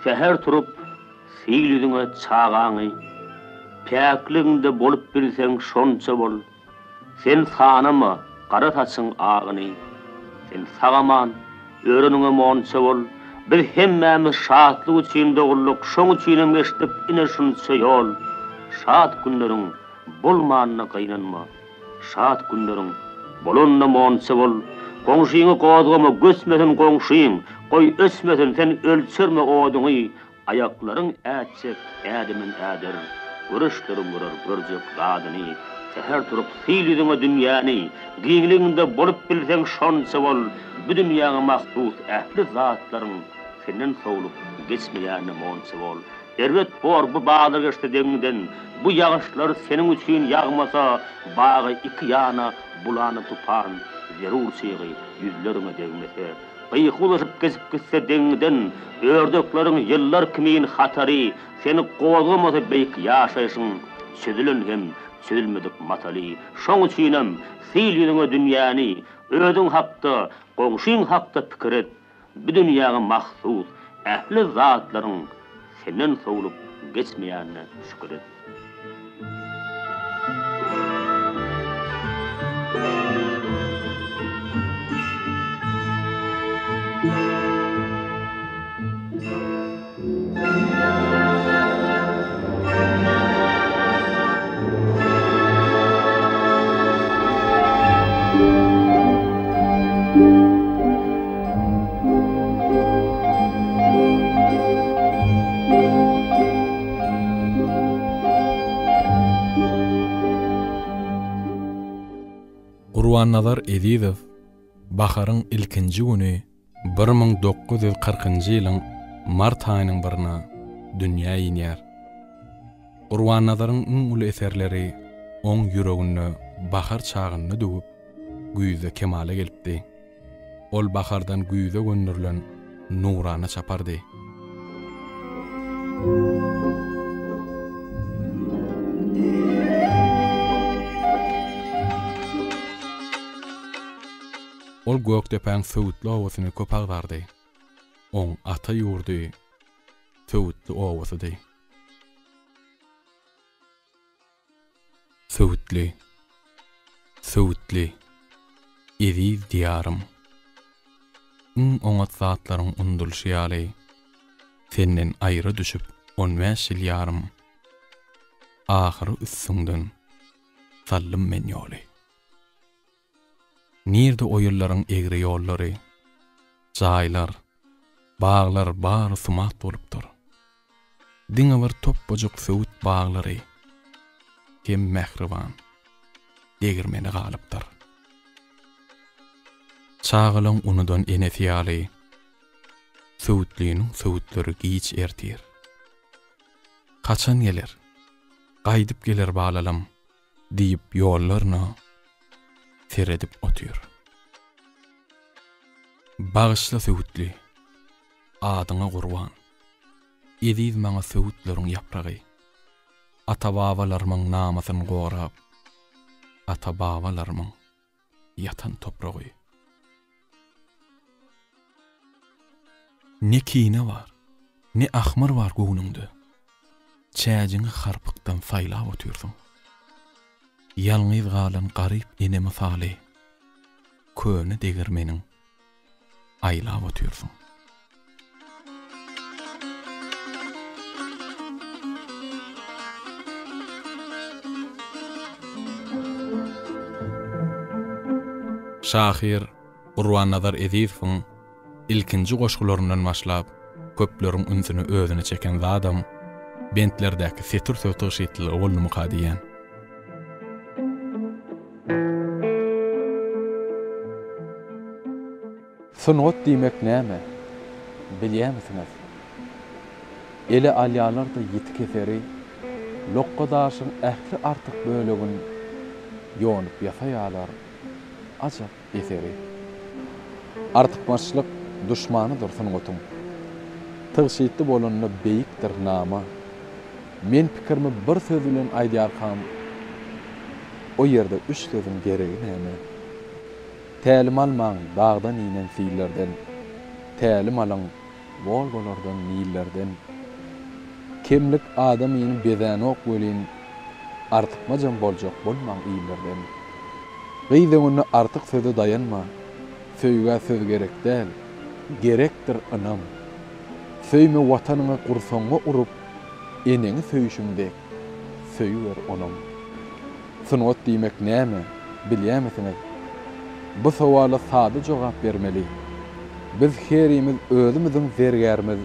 Seher turup siýlüdüňe çağaňy. Päkliginde bolup bilseň şonça bol. Sen sanama gara taçyň agyny. Sen sagaman örenüňe monça bol. Bir hemmämiz şatlyk üçin dogurluk, şoň üçin geçdip ine şunça ýol. Şat günleriň bolmanyna gaýnanma. Şat günleriň bolonna monça bol. Goňşyňy gozgama gösmesen goňşyň, goý ösmesen sen ölçerme oduňy. Ayaklaryň äçek, ädimin äder. Görüşlerim vurar görjek gadyny. Seher turup siýlüdüňe dünýäni, giňliginde bolup bilseň şonça bol. Bu dünýäge mahsus ähli zatlaryň senden sowlup geçmeýärne monça bol. Erwet bor bu bagda geçdi deňden, bu ýagyşlar seniň üçin ýagmasa, bagy iki ýana bulany tupan, zerur sygy ýüzlerine degmese. Gyýykulaşyp kesip gitse deňden, ördökleriň ýyllar kimin hatary, seni gozgamasa beýik ýaşaýsyň, südilen hem südilmedik mataly. Şoň üçinem siýlüdüňe dünýäni, özüň hakda, goňşyň hakda pikir et. Bu dünýäge mahsus ähli zatlaryň senden sowlup geçmeýärine şükür et. Urwan-Nazar Edizow baharyň ilkinji güni 1940-njy ýylyň mart aýynyň birine dünýä ýenýär. Urwan-Nazaryň iň uly eserleri oň ýüreginde bahar çagyny döwüp güýze kemale gelipdi. Ol bahardan güýze gönderilen nurana çapardy. Ol gökdepäň söwütli owasyny köpagdardy. Oň ata ýurdy söwütli owasy. Söwütli, söwütli, ediz diyarym. Oňat zatlaryň undulşy ýaly. Senden aýry düşüp 15 ýyl ýarym. Ahyry üstüňden sallym men ýoly. Nirde oýullaryň egri ýollary, jaýlar, baglar bary sumat bolupdyr. Diňe bir topbojuk söwüt baglary, hem mehriban, degirmeni galypdyr. Çağılaň unudan enesi ýaly, söwütliň söwütleri giç ertir. Kaçan gelir, gaýdyp gelir balalam, diýip ýollaryna seredip otyr. Bağışla söwütli, adyňa gurban. Ediz maňa söwütleriň ýapragy. Ata-babalarymyň namasyny gorap, ata-babalarymyň ýatan topragy. Ne kine var, ne ahmar var göwnüňde. Çäjiňi harpykdan faýlap otyrsyň. Ýalňyz galan garyp ene misaly. Köne degirmeniň aýlap otyrsyň. Şahir Urwan-Nazar Edizowyň ilkinji goşgularyndan başlap köpleriň ünsüni özüne çeken adam bentlerdäki setur söwtüg şeýtli bolny mukadiýän. Sunat diýmek näme? Bilýärmisiňiz? Ele alýalarda ýetik eseri, lokkodaşyň ähli artyk bölegin ýonyp ýasaýarlar. Ajab eseri. Artykmaçlyk düşmanydyr sunatyň. Tygşytly bolanyna beýikdir nama. Men pikirimi bir söz bilen aýdýarsam, o ýerde üç sözüň geregi näme? Tälim almaň dağdan inen fiillerden, tälim alaň Volgolardan, nillerden, kemlik adam ýyny bezäne ok welin, artykmajan boljak bolmaň iýlerden. Gyýdyň onu artyk söze dayanma, söýgä söz gerek däl, gerekdir anam. Söýme watanyňa gursoňa urup, eneňi söýüşüňdek, söýüwer onam. Sunwat diýmek näme, bilýämisiniz? Bu sowala sady jogap bermeli. Biz herimiz özümizin zergärimiz,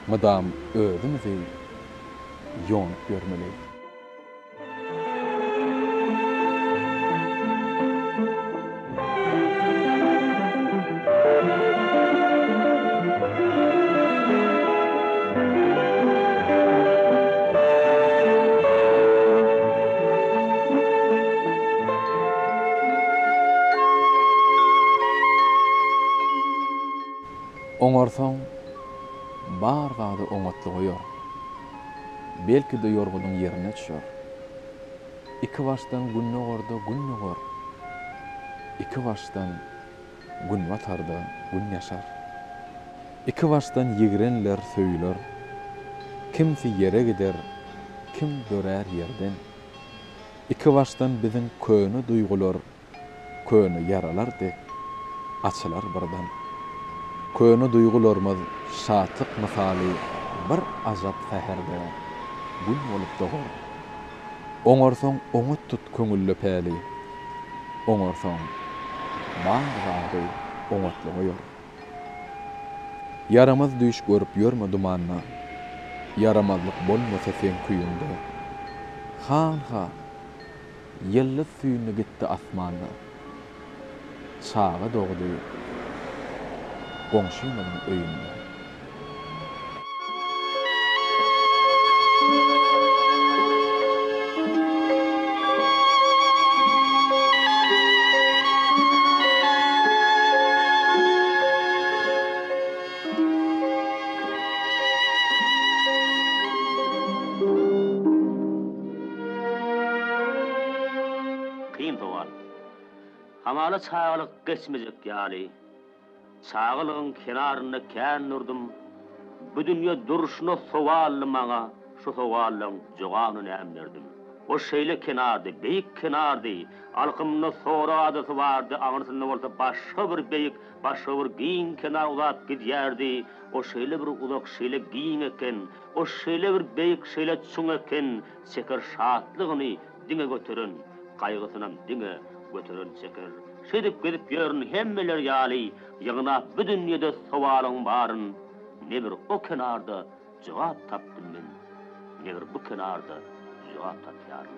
mydam özümizi ýonyp görmeli. Oňarsaň bar gady oňatly goýar. Belki de ýorgunyň ýerine düşer. Iki başdan günne gorda günne gor. İki başdan gün watarda gün ýaşar. İki başdan ýigrenler söýler. Kimsi ýere gider, kim dörer ýerden. İki başdan biziň köni duýgular, köni yaralardek açylar birden. Köni duýgularymyz şatyk mysaly bir ajap säherde gün bolup dogar. Oňarsaň oňat tut köňülle päli. Oňarsaň baýdy oňatly goýar. Yaramaz düýüş görüp ýörme dumanna. Yaramazlyk bolmasa sen küýünde. Ha, ýelli süýüni gitdi asmanda. Çağa dogdy goňşymyň öýünde. Kıyım doğal. Hamala çağılık geçmeyecek ýaly. Çağılığın kenarına kän nurdum. Bu dünya duruşuna sovallı maňa, şu sowallaň joganyny ämlerdim. O şeýle kenardy, beýik kenardy. Alkymyna sora adasy bardy, aňyrsynda bolsa başga bir beýik, başga bir giň kenar uzat gidýärdi. O şeýle bir uzak, şeýle giň eken, o şeýle bir beýik, şeýle çuň eken, çeker şatlygyny diňe götüren, kaygysynam diňe götüren çeker. Şedip gidip ýörün hemmeler ýaly, ýygyna bu dünýede sowalyň baryn. Ne bir o kenarda jogap tapdym men, ne bir bu kenarda jogap tapýarym.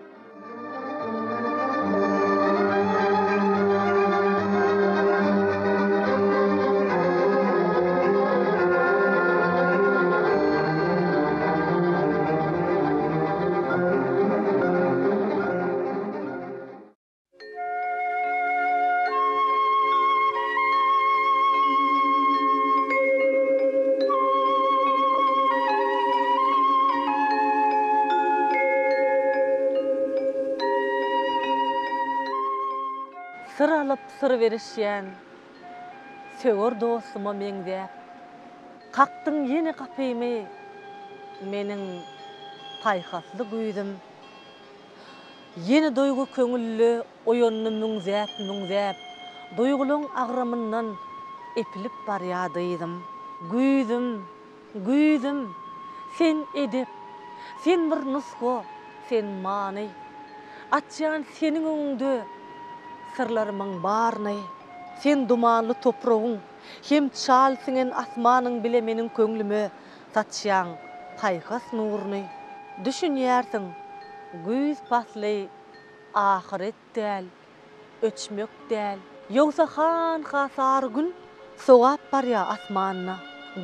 Sır alıp sır verişýän sögür dostuma meňdäp kakdyň ýene kapymy meniň paýhasly güýdüm. Ýene doýgu köňüllü oýanyny müňzäp doýgularyň agramyndan epilip barýadyydym. Güýdüm, sen edip, sen bir nusko, sen many. Atýan seniň öňünde sırlarymyň barny, sen dumanly topragyň, hem çalsyňen asmanyň bile meniň köňlüme tatýan paýhas nuruny. Düşünýärsiň, güýz pasly ahiret däl, öçmek däl, ýogsa hasar gün sowap barýa asmanyna.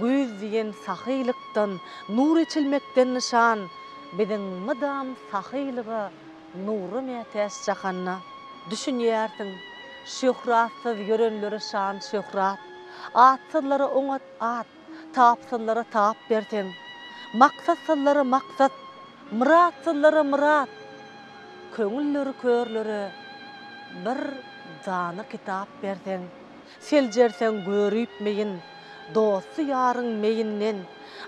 Güýz diýen sahyylykdan, nur içilmekden nişan, biziň mydam sahylyga nuru mätäs jakanna. Düşünýärsiň, şöhratsyz görenleri şan şöhrat, atsızlara oňat at, tapsızlara tap berseň, maksatsızlara maksat, muratsızlara murat, köňülleri körleri bir dana kitap berseň, seljerseň görüpmeýin, dostu yarın meyinden,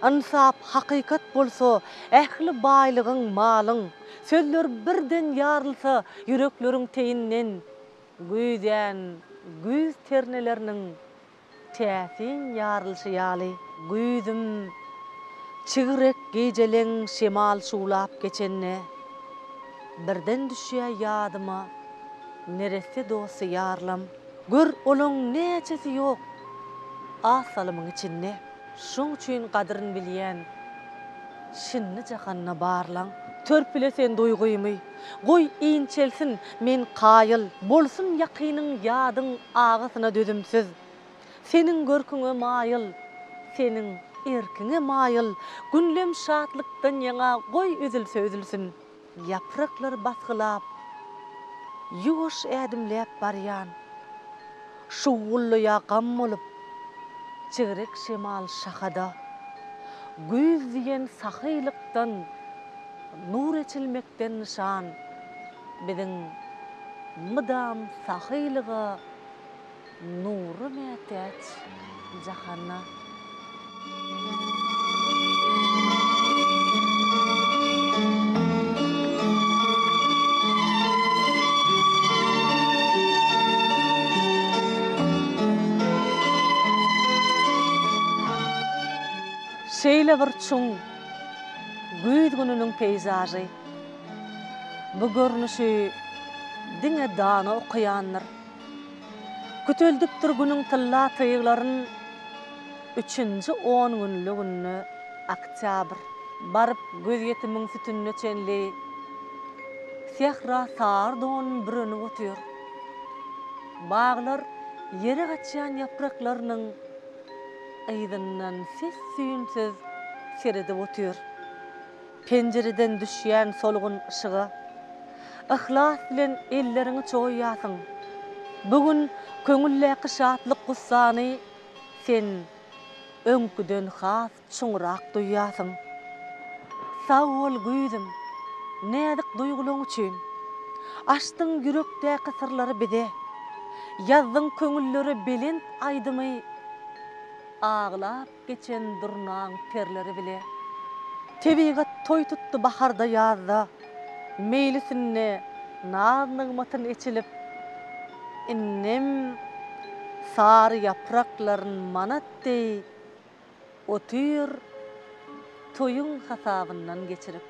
insap hakikat bolsa, ähli baýlygyň malyň, sözler birden yarylsa yürekleriň teyinden, güýden güýz terneleriniň täsin yarylşy ýaly. Güýdüm çygyrek gejeleň şemal şulap geçenne, birden düşýär ýadyma neresi dostu yarlam. Gör olaň näçesi ýok asalymyň içinde. Şoň üçin gadryny bilýän şinni jahanna barlaň. Törpile sen duýguýmy, goý iňçelsin men qaýyl, bolsun ýakynyň ýadyň agasyna dözümsiz. Senin görküňe maýyl, senin erkiňe maýyl, günlem şatlykdan ýaňa goý üzülse üzülsün. Yapraklar basgylap, ýuwaş ädimläp barýan. Şuwully gam bolup, çygyrek şemal şahada, güýz diýen sahyylykdan, nur içilmekden nişan, biziň mydam sahylyga nuru mätäç jahanna. Şeýle bir çuň güýz gününiň peyzajy. Bu görnüşi diňe dana okuyanlar. Kütüldüpdir günüň tylla tyýglaryň 3-nji 10 günlügini oktyabr. Barıp göz yetimiň sütünne çenli sehra sar don birini otýar. Baglar ýere gaçýan yapraklarynyň aýdyndan ses süýünsiz seredip otýar. Penjereden düşýän solgun ışıga ihlas bilen ellerini çoýýasyň. Bugün köňülläki şatlyk gussany sen öňküden has çuňrak duýýasyň. Sag bol güýdüm, nädik duýgularyň üçin. Açdyň yürekdäki sırlary bize, ýazdyň köňüllere belent aýdymy, ağlap geçen durnaň terleri bile. Tebigat toy tuttu baharda ýazda, meylisine naz nygmatyn içilip, innem sar yapraklaryň manatdy, otyr toyun hasabyndan geçirip.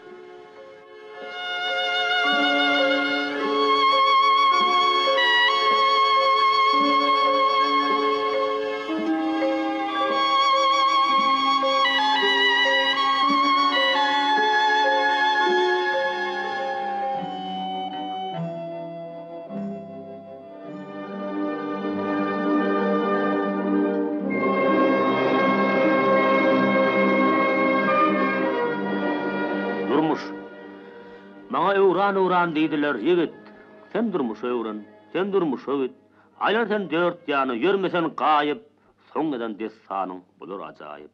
Maňa öwran diýdiler, ýigit, sen durmuş öwran, sen durmuş öwit. Aýlar sen dört ýany ýörmesen gaýyp, soňradan des sanyň bular ajaýyp.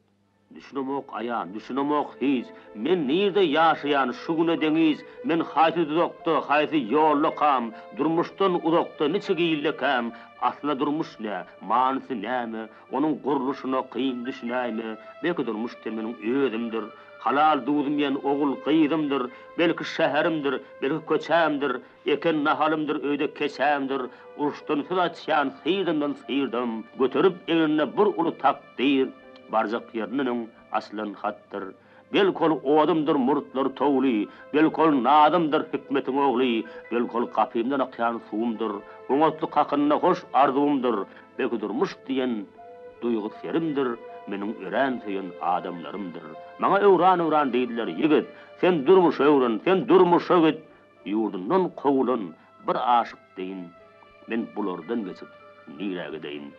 Düşünemok aýan, düşünemok hiç. Men nirde ýaşaýan şu güne deňiz, men haýsy uzakda, haýsy ýollakam, durmuşdan uzakda neçe giýillekam. Aslında durmuş ne, manysy näme, onuň guruluşyna kyn düşünäými, belki durmuş temeniň özümdir. Halal duzumyan ogul qyýdymdyr, belki şäherimdir, belki köçämdir, eken nahalymdyr, öýde keçämdir. Uruşdan süýçän syýdymdan syýdym, göterip eline bir uly takdir, barjak ýeriniň aslan hatdyr. Belkol odamdyr murtlar towly, belkol nadymdyr hikmetiň ogly, belkol gapymdan akýan suwumdyr, oňatly hakyna hoş arzumdyr, belki durmuş diýen duýgu serimdir. Meniň ören söýen adamlarymdyr. Maňa öwran diýdiler, ýigit, sen durmuş öwran, sen durmuş öwit, ýurdundan kowulan bir aşyk deýin. Men bulardan geçip nirege deýin.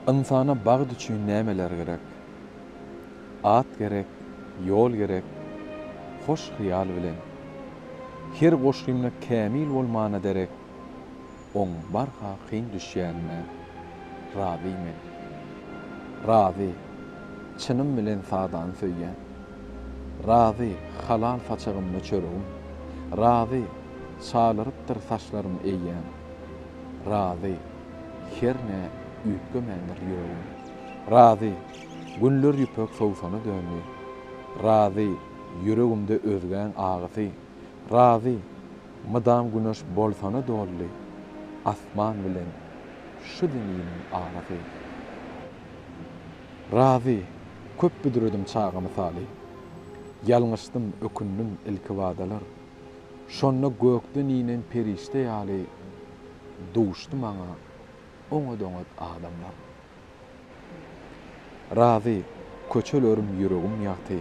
insana bagd üçin nämeler gerek? At gerek, yol gerek, hoş hyal bilen. Her goşgymna kämil bolmana derek, oň barha kyn düşýänme razymen. Razy, çynym bilen sadan söýýän. Razy, halal façagymny çörügüm. Razy, çalyrypdyr saçlarym eýýän. Razy, herne üýtgemendir ýüregim. Razy, günler ýüpek sowsana dönýär. Razy, ýüregimde özgän agyty. Razy, mydam güneş bolsana dolly. Asman bilen şu dünýäniň aragy. Razy, köp büdüredim çağamy saly. Yalňyşdym, ökündüm ilki wadalar. Şonna gökden inen perişte ýaly duşdy maňa oňa-doňa adamlar. Razy, köçelerim ýüregim ýakdy.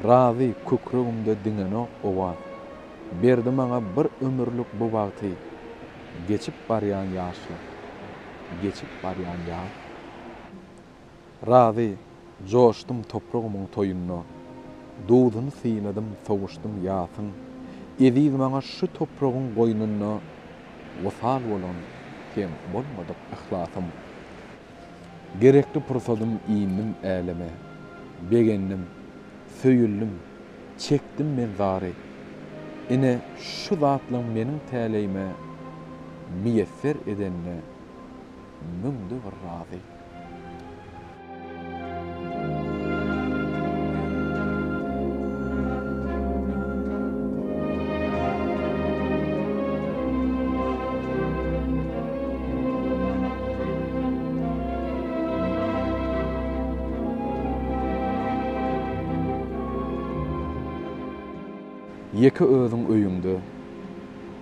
Razy, kökregimde diňene owaz. Berdi maňa bir ömürlük bu wagty. Geçip barýan ýaşly, geçip barýan ýaş. Razy, joşdum topragymyň toýunyna. Duduny synadım, sowuşdum ýasyn. Ediz maňa şu topragyň goýnunyna wysal bolan hem bolmadyk ihlasym. Gerekli pursadym iýindim äleme. Begendim, söýüldüm, çekdim men zary. Ine şu zatlyň meniň täleýime müyesser edenne müňde bir razy. Yeki özüň öýüňde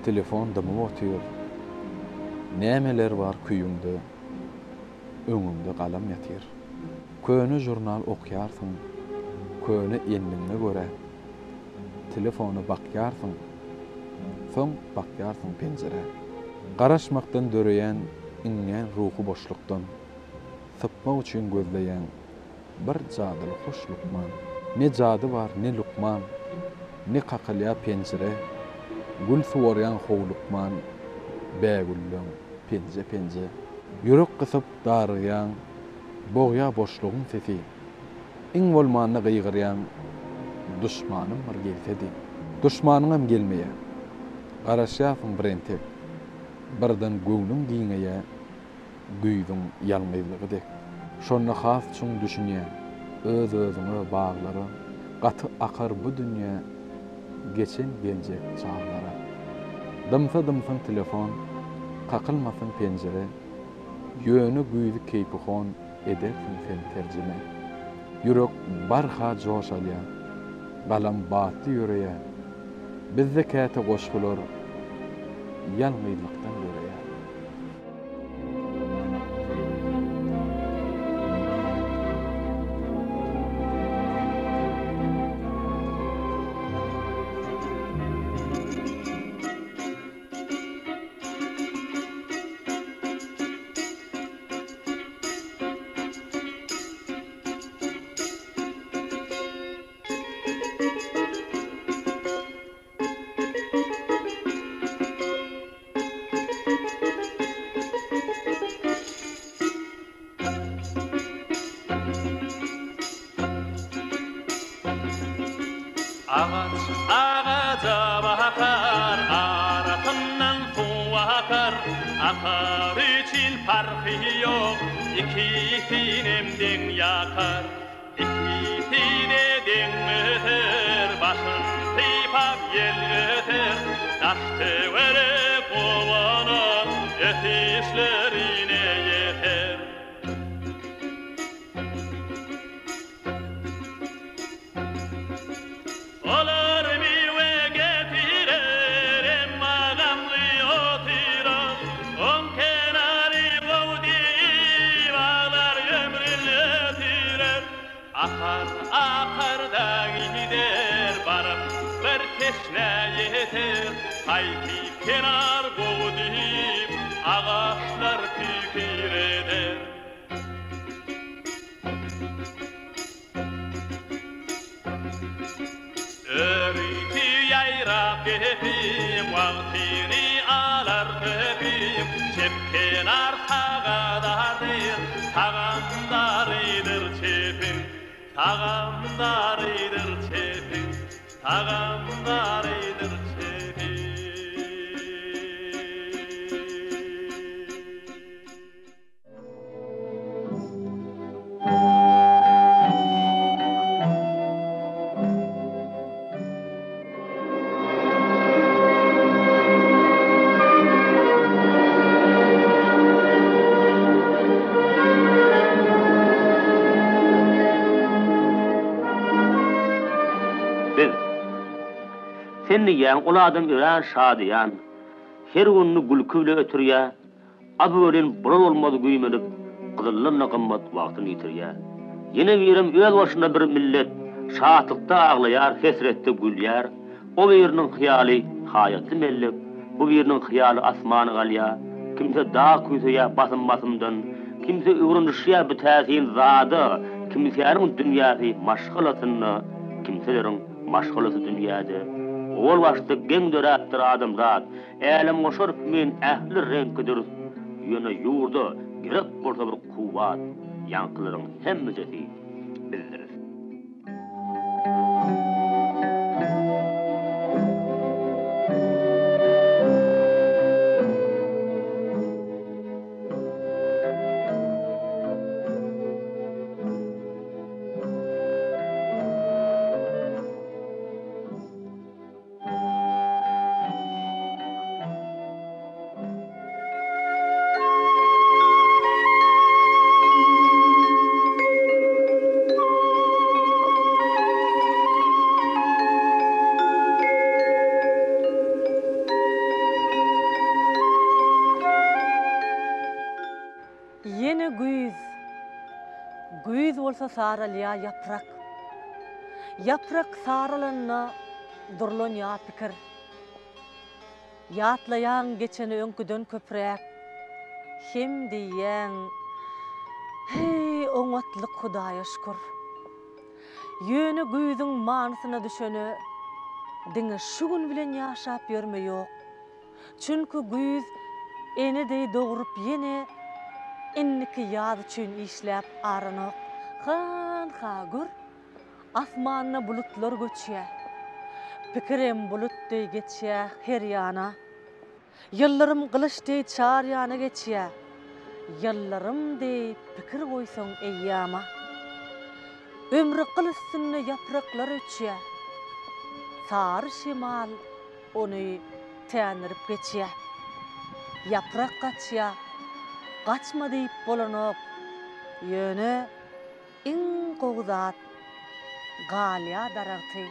telefon dymy otýar. Nämeler bar küýüňde, öňüňde galam ýatyr. Köne jurnal okýarsyň, köne enliňe göre telefona bakýarsyň, soň bakýarsyň penjere. Garaşmakdan döreýän iňňen ruhy boşlukdan sypmak üçin gözleýän bir jadyly hoş lukman. Ne jady bar, ne lukman, ne kakılya penjere, gül suwaryan howlukman, bägüllüň penje. Yürek kısyp darıyan, boğya boşluğun sesi. İň bolmanyny gıýgyryan düşmanym bir gelsedi. Düşmanyňam gelmeýe. Garaşýasyň birentek. Birden göwnüň giňeýe, güýdüň ýalňyzlygydek. Şonna has çuň düşünýän, öz-özüňe baglary, gaty akar bu dünýä geçen geljek çağlara. Dymsa-dymsyň telefon, kakılmasın penjere, ýöne güýdi keýpihon edersin sen terjime. Ýürek barha joşalýar, galam batdy ýöreýär. Bizde käte goşgular ýalňyzlykdan ýöreýär. Ağaç ağaca bakar, arasından su akar. Akar için farkı yok, ikisinin den yakar. İkisine den öter, başın sıypap yel öter. Taştı vere kovana, yetişlerine yeter. Akar akar da gider, barıp bir teşne yeter. Hayki kenar boğduyup ağaçlar fikir eder. Örüyti yayraq efim, vaktini alar tepim, çepkenar tağadardır, tağamdarıdır çepim, tağamdarıdır çepim, tağamdarıdır çepim. Senni ýan uladym ören şadyyan, her günni gülkü bile ötürýär, abören bural bolmady güýmenip, gyzyllyna gymmat wagtyny ýitirýär. Ýene birim öz başyna bir millet, şatlykda aglaýar, hesretde gülýär, o biriniň hyýaly haýaty mellep, bu biriniň hyýaly asmany galýar, kimse dağ küýseýär basym-basymdan, kimse öwrünüşýär bu täsin zady, kimseýäniň dünýäsi maşgalatyny, kimseleriň maşgalasy dünýäde. Ol başda geň dörätdir adamzat, älim goşurup men ähli reňkidir, ýöne ýurda gerek bolsa bir kuwat, ýankylaryň hemmejesi bildirir. Yine güýz bolsa saralýa yaprak. Yaprak saralanna durlanýa pikir. Ýatlaýan geçeni öňküden köprek. Hem diýen, hey oňatlyk Hudaýa şükür. Ýöne güýziň manysyna düşeni diňe şu gün bilen ýaşap ýörme ýok. Çünki güýz enedey dogrup ýene inniki ýaz üçin işläp aranok. Gür asmanyna bulutlar göçýär. Pikirem bulutdy geçýär her ýana. Ýyllarym gylyçdy çar ýana geçýär. Ýyllarym diýip pikir goýsaň eýýama. Ömrü gylyçsyny ýapraklar öçýär. Sary şemal ony tänirip geçýär. Yaprak gaçýar. Gaçma diýip bolanok, ýöne iň gowzat galya daragty.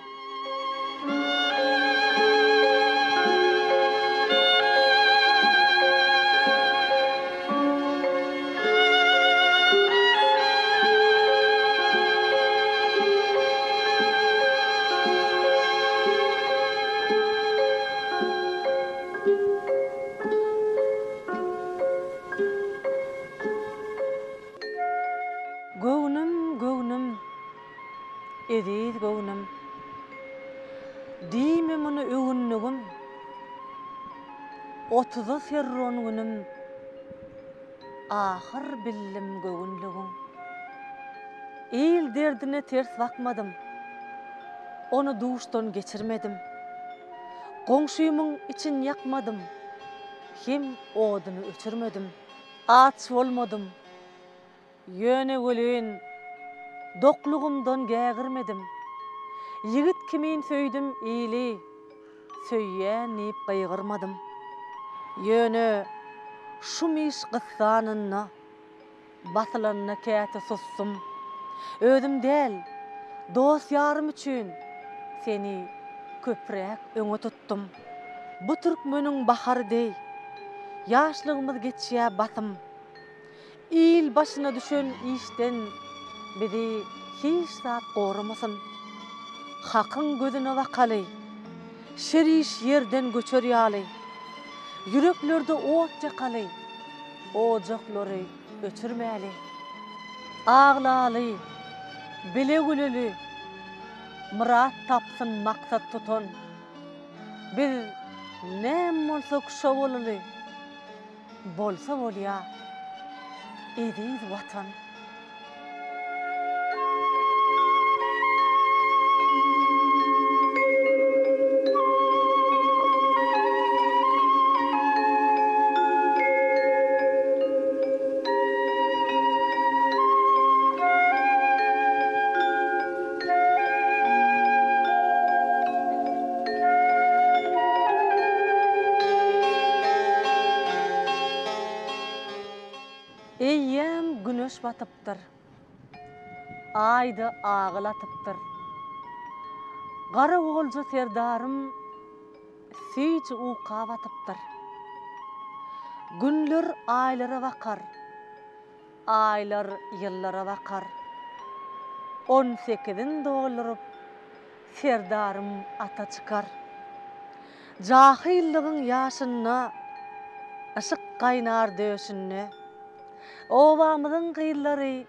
Göwnüm, ediz göwnüm. Diýme muny öwünligim, 30 serron günüm, ahir billim göwnligim. El derdine ters bakmadım, onu duştan geçirmedim. Goňşymyň için yakmadım, hem oduny öçürmedim. Aç bolmadım, ýöne gölün, doklugumdan gägirmedim. Yigit kimin söýdüm ýyly, söýýän diýip gaýgyrmadım. Ýöne şu miş gyssanyna, basylanna käte sussum. Özüm däl, dost ýarym üçin seni köprek öňe tuttum. Bu türkmeniň bahary, ýaşlygymyz geçýär batym. İl başına düşen işten bizi hiç saat goramasın. Hakyň gözüne bakaly, şeriş yerden göçer ýaly. Yüreklerde ot jakaly, ojaklary öçürmäli. Ağlaly, bile güleli, Murat tapsın maksat tuton. Biz nem bolsak şo bolaly. Bolsa bolýa. Ediz watan. Eyyem güneş batıptır. Aydı ağılatıptır. Gara olcu serdarım süýçe uqa batıptır. Günler aylara bakar. Aylar yıllara bakar. 18'in doldurup serdarım ata çıkar. Jahilligin ýaşyna ışık qaynar döşünne. Obamyzyň gylary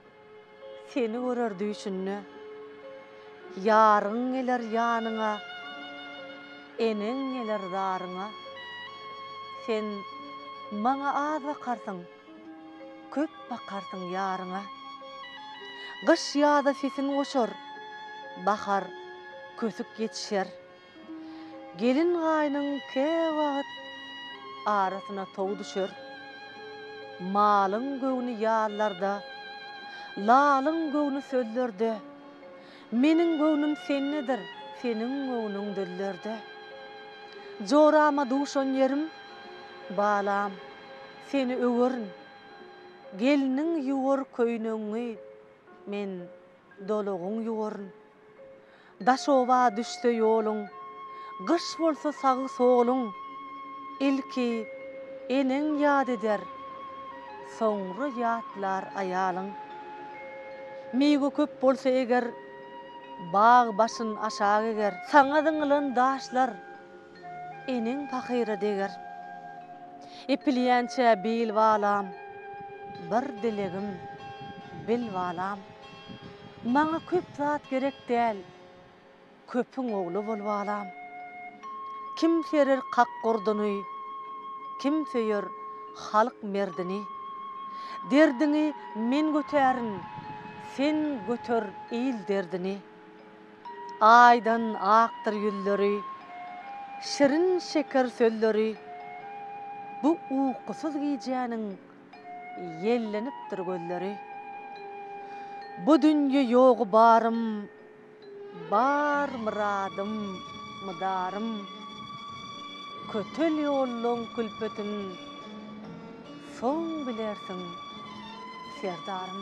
seni görer düşünne. Yarın geler ýanyňa, eneň geler daryňa. Sen maňa az bakarsyň, köp bakarsyň ýaryňa. Gyş ýaza sesin goşar, bahar kösük geçişer. Gelin gaýnyň ke wagt arasyna tow düşer. Malyň göwni ýallarda, lalyň göwni sözlerde. Meniň göwnim sennedir, seniň göwniň dillerde. Jorama duşan yerim, balam, seni öwerin. Geliniň ýuwar köýnüňi, men dolugyň ýuwarin. Daşowa düşse ýoluň, gyş bolsa sagy soğuluň. Ilki eneň ýad eder, soňra ýatlar aýalyň. Mego köp bolsa eger, bağ başyn aşağı eger. Saňa diňlen daşlar, eneň pahyra deger. Epilýänçe bil balam, bir dilegim bil balam. Maňa köp zat gerek däl, köpüň ogly bol balam. Kim serer kak gorduny, kim seyer halk merdini. Derdini men götärin, sen götör il derdini. Aydan aktyr ýülleri, şirin şeker sözleri. Bu ukusuz giyeceğinin yellenipdir gözleri. Bu dünýe ýogy barym, bar muradım, mydarym. Kötel ýolluň külpetin, soň bilersiň, serdarym.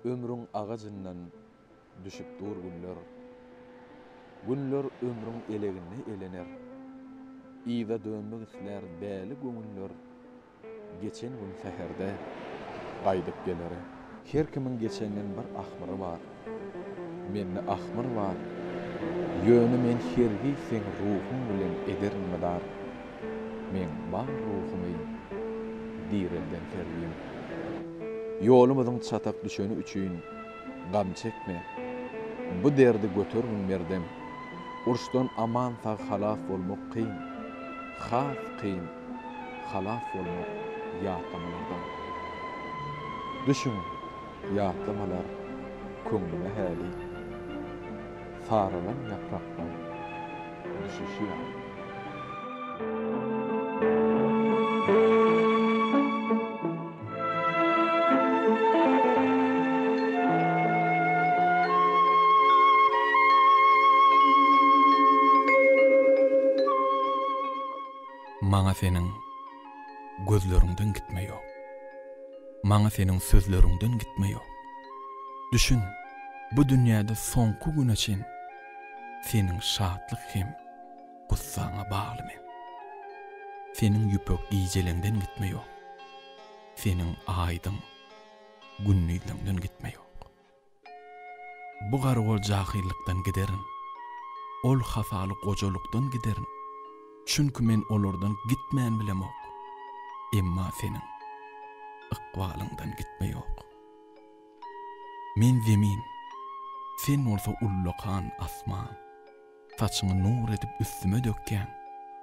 Ömrüň agajyndan düşüp dur günler. Günler ömrüň elegine elener. Iýda dönmek isler bäli göňüller. Geçen gün seherde gaýdyp geler. Her kimin geçenden bir ahmyry bar. Menne ahmyr bar. Ýöne men hergi sen ruhum bilen ederim medar. Men bar ruhumy direlden ferliyim. Ýolumyzyň çatap düşeni üçin gam çekme. Bu derdi götürün merdem. Urşdan aman sağ halaf bolmak kyn. Haf kyn. Halaf bolmak ýatamalardan. Düşün, ýatamalar köňlüme häli. Saralan ýaprakdan düşüşýär. Maňa seniň gözleriňden gitmeýär. Maňa seniň sözleriňden gitmeýär. Düşün, bu dünýäde soňky gün üçin senin şatlyk hem gussaňa baglymen. Senin ýüpek giýjelenden gitme ýok. Senin aýdyň, günnüýlüňden gitme ýok. Bu garwol jahillykdan giderin. Ol hafaly gojalykdan giderin. Çünki men olardan gitmän bilemok. Emma senin ykbalyňdan gitme ýok. Men zemin, sen bolsa ullakan asman. Saçyňy nur edip üstüme dökken.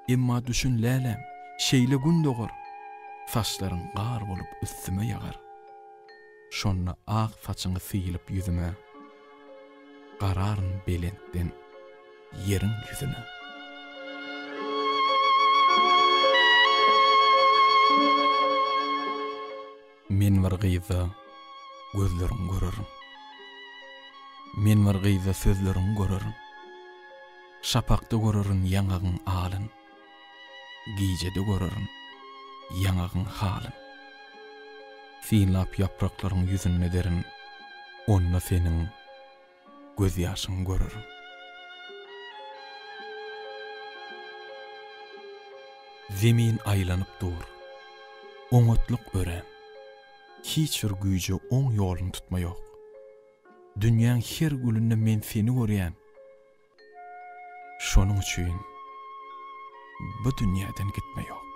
Emma düşünlälem, şeýle gün dogar. Saçlaryň gar bolup üstüme ýagar. Şonna ak saçyňy syýlyp ýüzüme. Gararyn belentden yerin ýüzüne. Men var gyýza gözlerim görürüm. Men var gyýza sözlerim görürüm. Şapakda görürüm ýangagyň alyn. Giýjede görürüm ýangagyň halyn. Fiýlap ýapraklaryň ýüzüne derin. Onna senin göz ýaşyň görürüm. Zemin aýlanyp dur. Oňatluk ören. Hiç bir güýje oň ýoluny tutma ýok. Dünýäň her gülünde men seni görýän. Şonuň üçin bu dünýäden gitme ýok.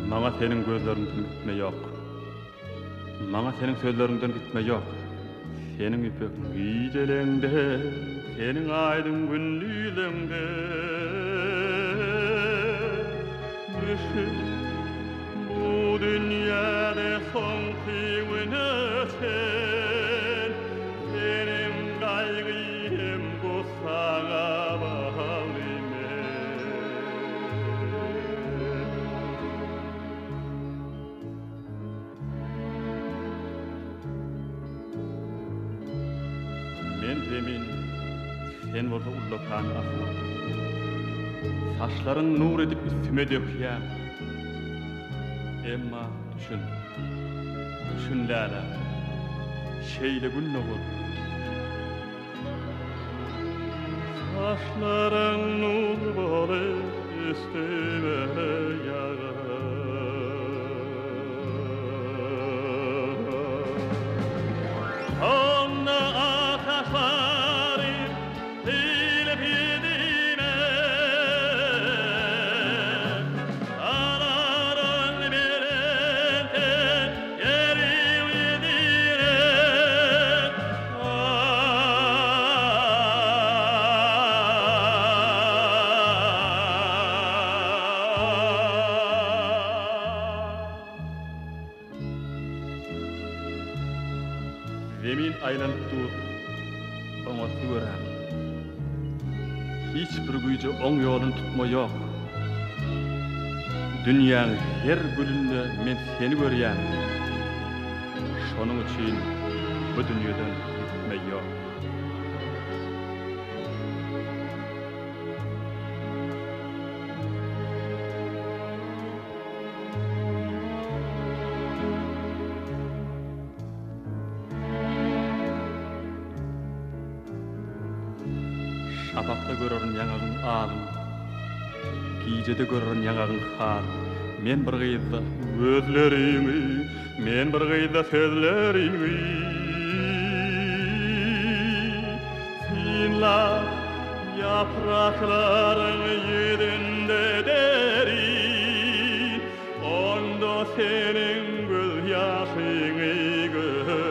Maňa senin gözleriňden gitme ýok. Maňa senin sözleriňden gitme ýok. Senin ýüpek giýjelende, senin aýdyň günnüýlüňde. Düşün, bu dünýäde soňky güne sen, senin gaýgym gussaňa baglymen. Men zemin, sen bolsa ullakan asman. Saçlaryň nur edip üstüme dökýän. Emma düşünlälem, şeýle gün dogar. Saçlaryň nur bolup üstüme ýagar. Zemin aýlanyp dur, oňatly görän. Hiç bir güýje oň ýoluny tutma ýok. Dünýäň her gülünde men seni görýän. Şonuň üçin bu dünýeden gitme ýok. Şapakda görürün ýangagyň alyn. Giýjede görürün ýangagyň hal. Men bir gyýda gözleriňi, men bir gyýda sözleriňi. Sinla yapraklaryň ýerinde derin. Onda senin göz ýaşyňy görerim.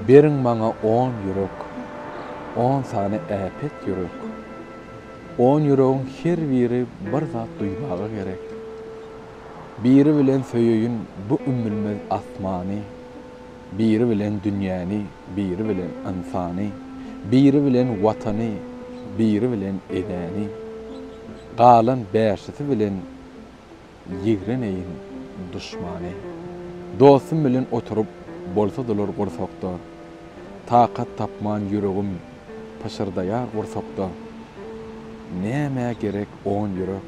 Beriň maňa 10 ýürek, 10 sany äpet ýürek. 10 ýüregiň her biri bir zat duýmagy gerek. Biri bilen söýüýün bu ümmülmez asmany, biri bilen dünýäni, biri bilen insany, biri bilen watany, biri bilen edäni. Galan bäşisi bilen ýigreneýin duşmany. Dostum bilen oturup bolsa dolar gursakda, taqat tapman yüregim paşırdaýar gursakda. Näme gerek 10 ýürek,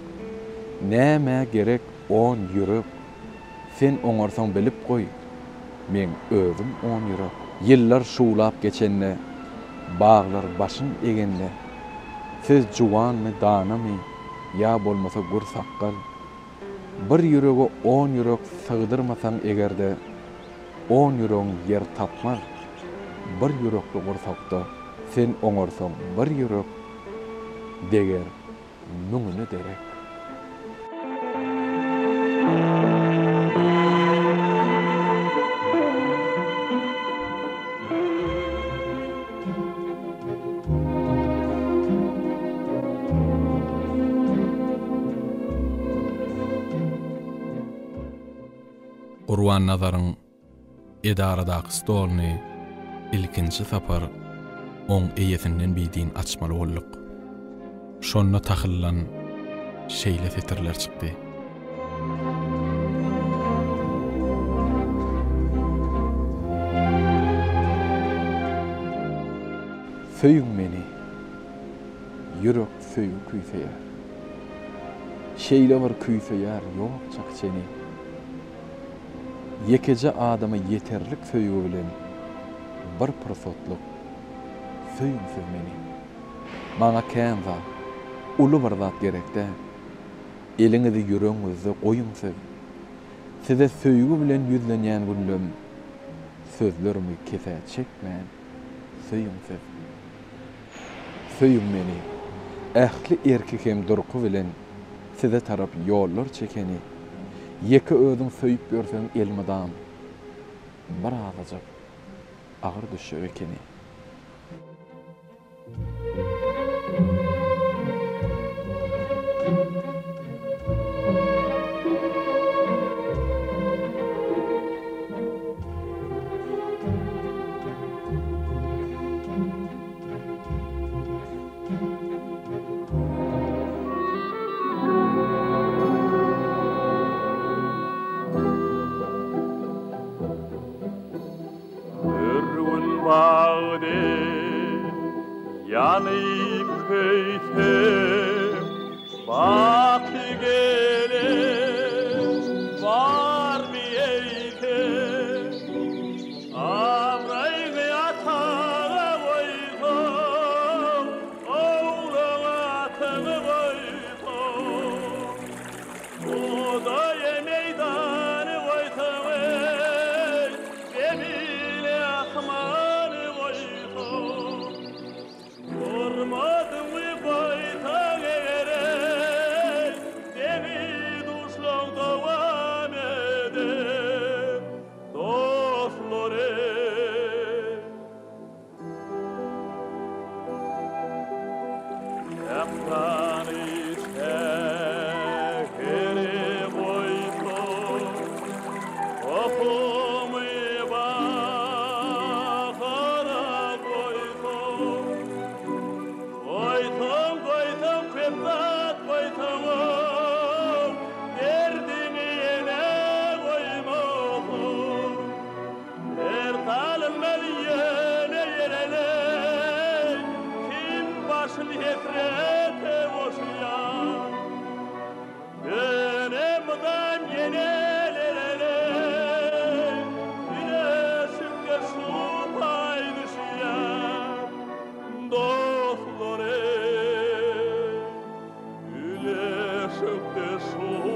näme gerek 10 ýürek. Sen oňarsaň bilip goý, men özüm 10 ýürek. Ýyllar şulap geçende, baglar başyn egende. Siz juwanmy, danamy, ýa bolmasa gursakkal. Bir ýürege 10 ýürek sygdyrmasaň egerde, 10 ýüregiň yer tapmaz. Bir ýürekli gursakda sen oňarsaň bir ýürek deger müňüne derek. Urwan nazaryň edaradaky stolny ilkinji sapar oň eýesinden bidiň açmaly bolduk. Şonna tahylan şeýle setirler çykdy. Söýüň meni, ýürek söýüp küýseýär. Şeýle bir küýseýär ýok çak seni. Yekece adama yeterlik söýügi bilen bir pırsotluk söýüňsiz meni. Maňa känza uly bir zat gerekde. Eliňizi ýüregiňizde goýuňsyz. Size söýügi bilen ýüzlenýän günlüm sözlerimi kese çekmän söýüňsiz. Söýüň meni, ähli erkekem durky bilen size tarap ýollar çekeni. Yeke özüň söýüp görseň elmydam bir azajak agyr düşýär ekeni. Yanıp köysem baktı gelem var mı eyken amrayı yatağa koydum oğlana atını koydum odaya meydanı koydum gemile akmanı koydum Ormadım mı baytan ere Demi duşlan devam eder Dostları Yaptan içekeri boysun Okumu bakara koysun Koytum kıptat koytum derdini ele koymadım Her aşık de